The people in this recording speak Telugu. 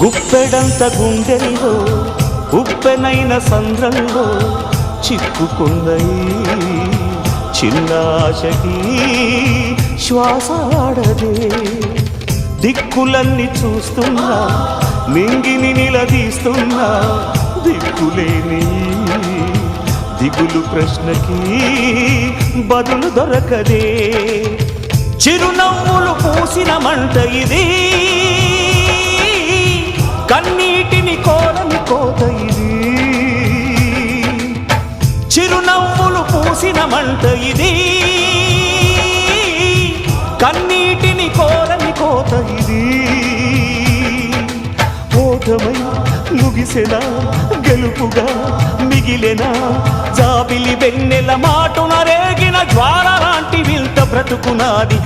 గుప్పెడంత గుండెల్లో ఉప్పెనైన సంద్రంలో చిక్కుకుందయి చిన్నాశకి శ్వాసాడదే దిక్కులన్నీ చూస్తున్నా నింగిని నిలదీస్తున్నా దిక్కులేని దిగులు ప్రశ్నకి బదులు దొరకదే చిరునవ్వులు పూసిన మంట ఇది కన్నీటిని కోరని కోత ఇది చిరునవ్వులు పూసిన మంట ఇది కన్నీటిని కోరని కోత ఇది ఓటమై ముగిసెనా గెలుపుగా మిగిలెనా జాబిలి వెన్నెల మాటున రేగిన జ్వాల లాంటి వింత బ్రతుకునాది